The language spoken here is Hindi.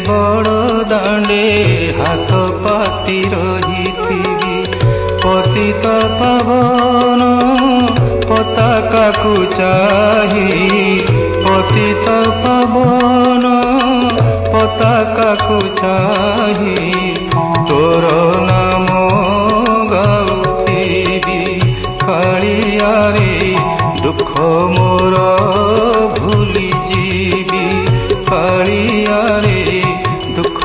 बड़ दांडे हाथ पाती रही पतित पावन पताका को चाही पतित पावन पताका को चाही तोर नाम गाउथिबी कालिया रे दुख मोर भूली जीवी कालिया रे दुख